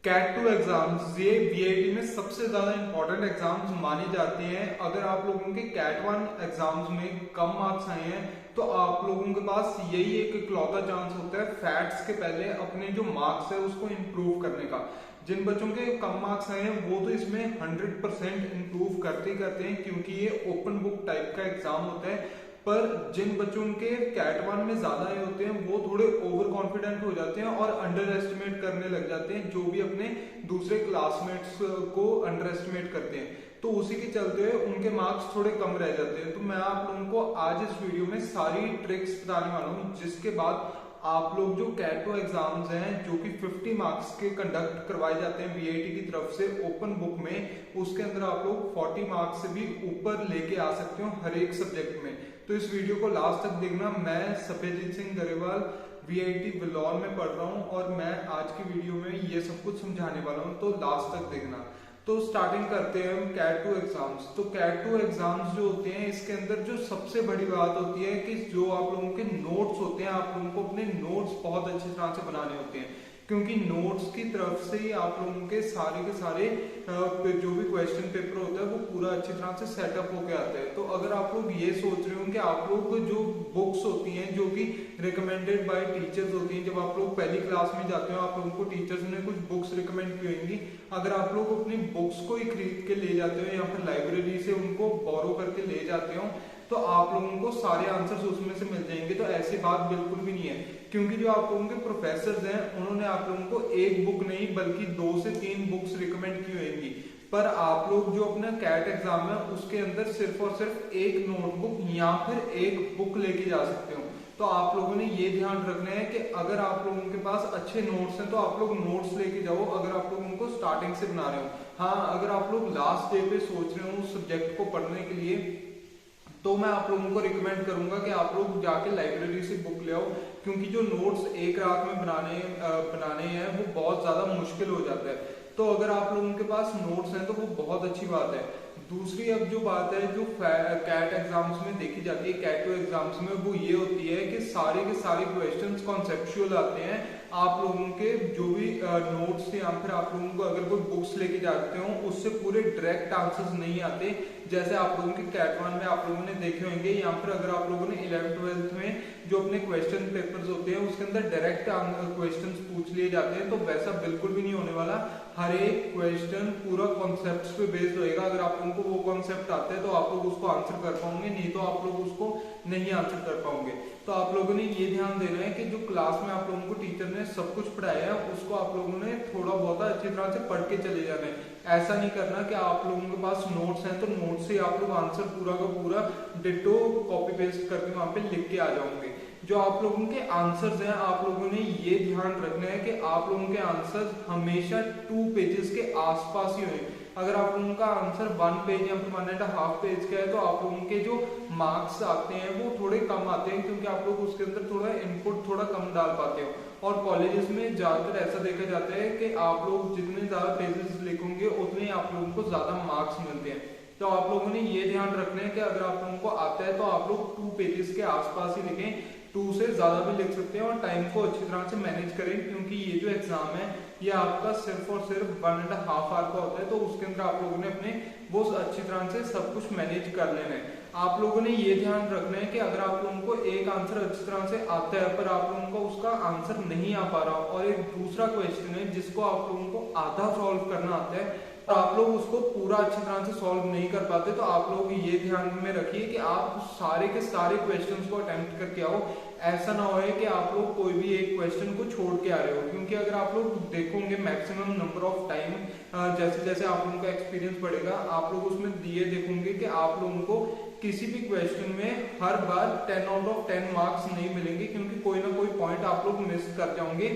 Cat 2 exams ये VIT में सबसे ज्यादा इंपॉर्टेंट एग्जाम्स माने जाते हैं। अगर आप लोगों के कैट 1 एग्जाम्स में कम मार्क्स आए हैं तो आप लोगों के पास यही एक इकलौता चांस होता है फैट्स के पहले अपने जो मार्क्स है उसको इम्प्रूव करने का। जिन बच्चों के कम मार्क्स आए हैं वो तो इसमें 100% इम्प्रूव करते ही करते हैं क्योंकि ये ओपन बुक टाइप का एग्जाम होता है। पर जिन बच्चों के कैट 1 में ज्यादा आए होते हैं वो थोड़े ओवर कॉन्फिडेंट हो जाते हैं और अंडर एस्टिमेट करने लग जाते हैं, जो भी अपने दूसरे क्लासमेट्स को अंडर एस्टिमेट करते हैं, तो उसी के चलते हुए उनके मार्क्स थोड़े कम रह जाते हैं। तो मैं आप लोगों को आज इस वीडियो में सारी ट्रिक्स बताने वाला हूँ जिसके बाद आप लोग जो कैट 2 एग्जाम्स हैं जो कि 50 मार्क्स के कंडक्ट करवाए जाते हैं वीआईटी की तरफ से ओपन बुक में, उसके अंदर आप लोग 40 मार्क्स से भी ऊपर लेके आ सकते हो हर एक सब्जेक्ट में। तो इस वीडियो को लास्ट तक देखना। मैं सत्यजीत सिंह गरेवाल वीआईटी बिलौर में पढ़ रहा हूँ और मैं आज की वीडियो में ये सब कुछ समझाने वाला हूँ, तो लास्ट तक देखना। तो स्टार्टिंग करते हैं हम कैट 2 एग्जाम्स। तो कैट 2 एग्जाम्स जो होते हैं इसके अंदर जो सबसे बड़ी बात होती है कि जो आप लोगों के नोट्स होते हैं, आप लोगों को अपने नोट्स बहुत अच्छी तरह से बनाने होते हैं क्योंकि नोट्स की तरफ से ही आप लोगों के सारे जो भी क्वेश्चन पेपर होता है वो पूरा अच्छी तरह से सेटअप होके आता है। तो अगर आप लोग ये सोच रहे हो कि आप लोग जो बुक्स होती हैं जो कि रिकमेंडेड बाय टीचर्स होती हैं, जब आप लोग पहली क्लास में जाते हो आप लोगों को टीचर्स ने कुछ बुक्स रिकमेंड की होंगी, अगर आप लोग अपनी बुक्स को ही खरीद के ले जाते हो या फिर लाइब्रेरी से उनको बोरो करके ले जाते हो तो आप लोगों को सारे आंसर्स उसमें से मिल जाएंगे। तो ऐसी बात बिल्कुल भी नहीं है क्योंकि जो आप लोगों के प्रोफेसर्स हैं उन्होंने आप लोगों को एक बुक नहीं बल्कि 2 से 3 बुक्स रिकमेंड की होंगी। पर आप लोग जो अपना कैट एग्जाम है उसके अंदर सिर्फ और सिर्फ एक नोटबुक या फिर एक बुक लेके जा सकते हो। तो आप लोगों ने ये ध्यान रखना है कि अगर आप लोगों के पास अच्छे नोट्स हैं तो आप लोग नोट्स लेके जाओ अगर आप लोग उनको स्टार्टिंग से बना रहे हो। हाँ, अगर आप लोग लास्ट डे पे सोच रहे हो उस सब्जेक्ट को पढ़ने के लिए तो मैं आप लोगों को रिकमेंड करूंगा कि आप लोग जाके लाइब्रेरी से बुक ले आओ क्योंकि जो नोट्स एक रात में बनाने हैं वो बहुत ज्यादा मुश्किल हो जाता है। तो अगर आप लोगों के पास नोट्स हैं तो वो बहुत अच्छी बात है। दूसरी अब जो बात है जो कैट एग्जाम्स में देखी जाती है कैट 2 एग्जाम्स में, वो ये होती है कि सारे के सारे क्वेश्चंस कॉन्सेप्चुअल आते हैं। आप लोगों के जो भी नोट्स या फिर आप लोगों को अगर कोई बुक्स लेके जाते हो उससे पूरे डायरेक्ट आंसर्स नहीं आते जैसे आप लोगों के कैट 1 में आप लोगों ने देखे होंगे, या फिर अगर आप लोगों ने 11th-12th में जो अपने क्वेश्चन पेपर्स होते हैं उसके अंदर डायरेक्ट क्वेश्चंस पूछ लिए जाते हैं, तो वैसा बिल्कुल भी नहीं होने वाला। हर एक क्वेश्चन पूरा कॉन्सेप्ट्स पे बेस्ड होएगा। अगर आप लोगों को वो कॉन्सेप्ट आते हैं तो आप लोग उसको आंसर कर पाओगे, नहीं तो आप लोग उसको नहीं आंसर कर पाओगे। तो आप लोगों ने ये ध्यान देना है कि जो क्लास में आप लोगों को टीचर ने सब कुछ पढ़ाया है उसको आप लोगों ने थोड़ा बहुत अच्छी तरह से पढ़ के चले जाना है। ऐसा नहीं करना कि आप लोगों के पास नोट्स हैं तो नोट्स से आप लोग आंसर पूरा का पूरा डिट्टो कॉपी पेस्ट करके वहां पे लिख के आ जाओगे। जो आप लोगों के आंसर्स हैं आप लोगों ने ये ध्यान रखना है कि आप लोगों के आंसर्स हमेशा 2 पेजेस के आसपास ही हों। अगर आप लोगों का आंसर 1 पेज या फिर 1.5 पेज का है तो आप लोगों के जो मार्क्स आते हैं वो थोड़े कम आते हैं क्योंकि आप लोग उसके अंदर थोड़ा इनपुट थोड़ा कम डाल पाते हो। और कॉलेजेस में ज्यादातर ऐसा देखा जाता है कि आप लोग जितने ज्यादा पेजेस लिखोगे उतने ही आप लोगों को ज्यादा मार्क्स मिलते हैं। तो आप लोगों ने ये ध्यान रखना है कि अगर आप लोगों को आता है तो आप लोग 2 पेजेस के आसपास ही लिखें, 2 से ज्यादा भी लिख सकते हैं और टाइम को अच्छी तरह से मैनेज करें क्योंकि ये जो एग्जाम है ये आपका सिर्फ और सिर्फ 1.5 आवर का होता है। तो उसके अंदर आप लोगों ने अपने वो अच्छी तरह से सब कुछ मैनेज कर लेना है। आप लोगों ने ये ध्यान रखना है कि अगर आप लोगों को एक आंसर अच्छी तरह से आता है पर आप लोगों को उसका आंसर नहीं आ पा रहा और एक दूसरा क्वेश्चन है जिसको आप लोगों को आधा सॉल्व करना आता है और आप लोग उसको पूरा अच्छी तरह से सॉल्व नहीं कर पाते, तो आप लोग ये ध्यान में रखिए कि आप सारे के सारे क्वेश्चंस को अटेम्प्ट करके आओ। ऐसा ना हो कि आप लोग कोई भी एक क्वेश्चन को छोड़ के आ रहे हो क्योंकि अगर आप लोग देखोगे मैक्सिमम नंबर ऑफ टाइम जैसे जैसे आप लोगों का एक्सपीरियंस बढ़ेगा आप लोग उसमें दिए देखोगे कि आप लोगों को किसी भी क्वेश्चन में हर बार 10 आउट ऑफ 10 मार्क्स नहीं मिलेंगे क्योंकि कोई ना कोई पॉइंट आप लोग मिस कर जाओगे।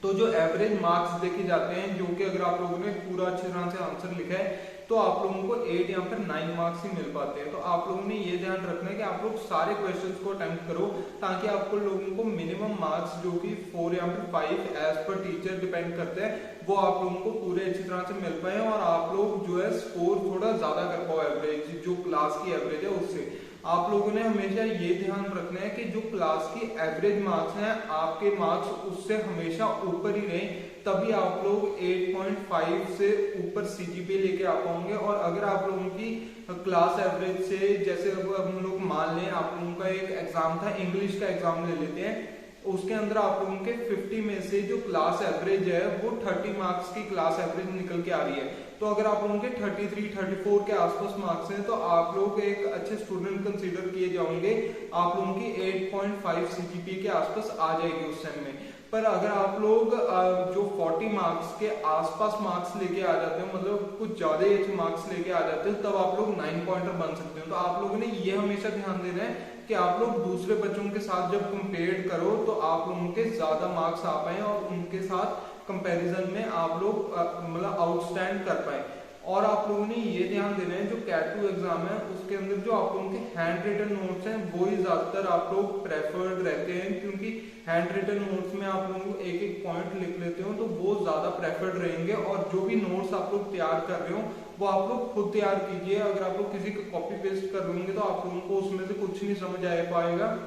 तो जो एवरेज मार्क्स देखे जाते हैं जो कि अगर आप लोगों ने पूरा अच्छी तरह से आंसर लिखा है तो आप लोगों को 8 या फिर 9 मार्क्स ही मिल पाते हैं। तो आप लोगों ने ये ध्यान रखना है कि आप लोग सारे क्वेश्चंस को अटेम्प्ट करो ताकि आपको लोगों को मिनिमम मार्क्स जो कि 4 या फिर 5 एज पर टीचर डिपेंड करते हैं वो आप लोगों को पूरे अच्छी तरह से मिल पाए और आप लोग जो है स्कोर थोड़ा ज्यादा कर पाओ एवरेज जो क्लास की एवरेज है उससे। आप लोगों ने हमेशा ये ध्यान रखना है कि जो क्लास की एवरेज मार्क्स हैं आपके मार्क्स उससे हमेशा ऊपर ही रहें, तभी आप लोग 8.5 से ऊपर सीजीपीए लेके आ पाओगे। और अगर आप लोगों की क्लास एवरेज से, जैसे अब हम लोग मान लें आप लोगों का एक एग्जाम था, इंग्लिश का एग्जाम ले लेते हैं, उसके अंदर आप लोगों के 50 में से जो क्लास एवरेज है वो 30 मार्क्स की क्लास एवरेज निकल के आ रही है। तो अगर आप लोगों के 33, 34 के आसपास मार्क्स हैं तो आप लोग एक अच्छे स्टूडेंट कंसीडर किए जाओगे। आप लोगों की 8.5 सीजीपीए के आसपास आ जाएगी उस टाइम में। पर अगर आप लोग जो 40 मार्क्स के आसपास मार्क्स लेके आ जाते हो, मतलब कुछ ज्यादा ही अच्छे मार्क्स लेके आ जाते हो, तब आप लोग 9 पॉइंटर बन सकते हो। तो आप लोगों ने ये हमेशा ध्यान देना है कि आप लोग दूसरे बच्चों के साथ जब कंपेयर करो तो आप लोगों के ज्यादा मार्क्स आ पाए और उनके साथ कंपैरिजन में आप लोग मतलब आउटस्टैंड कर पाए। और आप लोगों ने ये ध्यान देना है जो कैट 2 एग्जाम है उसके अंदर जो आप लोगों के हैंड रिटन नोट्स हैं वो ही ज्यादातर आप लोग प्रेफर्ड रहते हैं, क्योंकि हैंड रिटन नोट्स में आप लोग एक एक पॉइंट लिख लेते हो तो वो ज्यादा प्रेफर्ड रहेंगे। और जो भी नोट्स आप लोग तैयार कर रहे हो वो आप लोग खुद तैयार कीजिए। अगर आप लोग किसी का कॉपी पेस्ट कर लेंगे तो आप लोगों को उसमें से कुछ नहीं समझ आ पाएगा।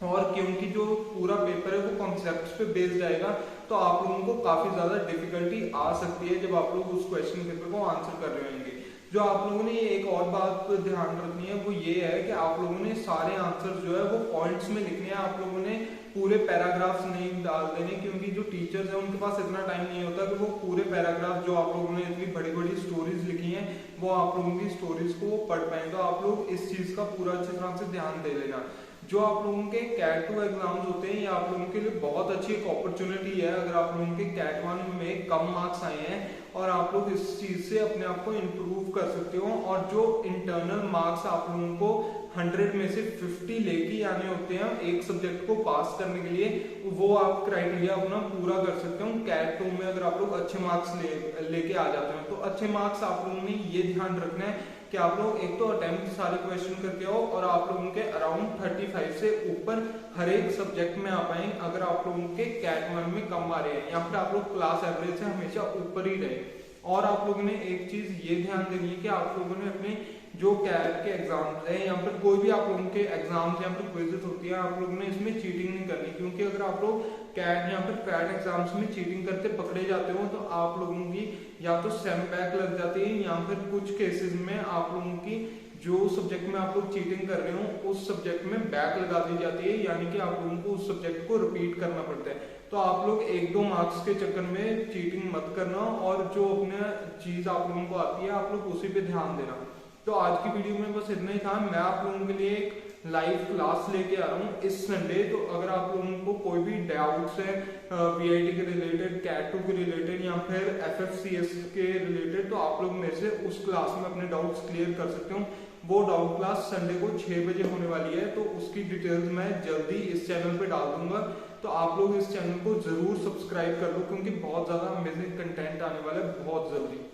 और क्योंकि जो पूरा पेपर है वो कॉन्सेप्ट्स पे बेस्ड जाएगा तो आप लोगों को काफी ज्यादा डिफिकल्टी आ सकती है जब आप लोग उस क्वेश्चन पेपर को आंसर कर रहे होंगे। जो आप लोगों ने एक और बात ध्यान रखनी है वो ये है कि आप लोगों ने सारे आंसर जो है वो पॉइंट्स में लिखने हैं। आप लोगों ने पूरे पैराग्राफ्स नहीं डाल देने, क्योंकि जो टीचर्स हैं उनके पास इतना टाइम नहीं होता कि वो पूरे पैराग्राफ जो आप लोगों ने इतनी बड़ी बड़ी स्टोरीज लिखी हैं वो आप लोगों की स्टोरीज को पढ़ पाए। तो आप लोग इस चीज का पूरा अच्छी तरह से ध्यान दे लेना। जो आप लोगों के कैट 2 एग्जाम्स होते हैं ये आप लोगों के लिए बहुत अच्छी एक अपॉर्चुनिटी है। अगर आप लोगों के कैट 1 में कम मार्क्स आए हैं और आप लोग इस चीज से अपने आप को इम्प्रूव कर सकते हो, और जो इंटरनल मार्क्स आप लोगों को 100 में से 50 लेके आने होते हैं एक सब्जेक्ट को पास करने के लिए, वो आप क्राइटेरिया अपना पूरा कर सकते हो कैट 2 में। अगर आप लोग अच्छे मार्क्स लेके आ जाते हो तो अच्छे मार्क्स आप लोगों ने ये ध्यान रखना है कि आप लोग एक तो अटेम्प्ट सारे क्वेश्चन करके आओ और आप लोगों के अराउंड 35 से ऊपर हर एक सब्जेक्ट में आ पाए। अगर आप लोगों के कैट 1 में कम आ रहे हैं या फिर आप लोग क्लास एवरेज से हमेशा ऊपर ही रहे। और आप लोगों ने एक चीज ये ध्यान देनी है कि आप लोगों ने अपने जो कैट के एग्जाम्स है या फिर कोई भी आप लोगों के एग्जाम्स या फिर क्विजेस होती है आप लोगों ने इसमें चीटिंग नहीं करनी, क्योंकि अगर आप लोग कैट या फिर कैट एग्जाम्स में चीटिंग करते पकड़े जाते हो तो आप लोगों की या तो सेम बैक लग जाती है या फिर कुछ केसेस में आप लोगों की जो सब्जेक्ट में आप लोग चीटिंग कर रहे हो उस सब्जेक्ट में बैक लगा दी जाती है, यानी कि आप लोगों को उस सब्जेक्ट को रिपीट करना पड़ता है। तो आप लोग 1-2 मार्क्स के चक्कर में चीटिंग मत करना और जो अपने चीज आप लोगों को आती है आप लोग उसी पे ध्यान देना। तो आज की वीडियो में बस इतना ही था। मैं आप लोगों के लिए एक लाइव क्लास लेके आ रहा हूँ इस संडे। तो अगर आप लोगों को कोई भी डाउट्स है वीआईटी के रिलेटेड, कैट 2 के रिलेटेड या फिर एफएफसीएस के रिलेटेड, तो आप लोग मेरे से उस क्लास में अपने डाउट्स क्लियर कर सकते हो। वो डाउट क्लास संडे को 6 बजे होने वाली है, तो उसकी डिटेल्स मैं जल्दी इस चैनल पे डाल दूंगा। तो आप लोग इस चैनल को जरूर सब्सक्राइब कर लो, क्योंकि बहुत ज्यादा अमेजिंग कंटेंट आने वाला है बहुत जल्दी।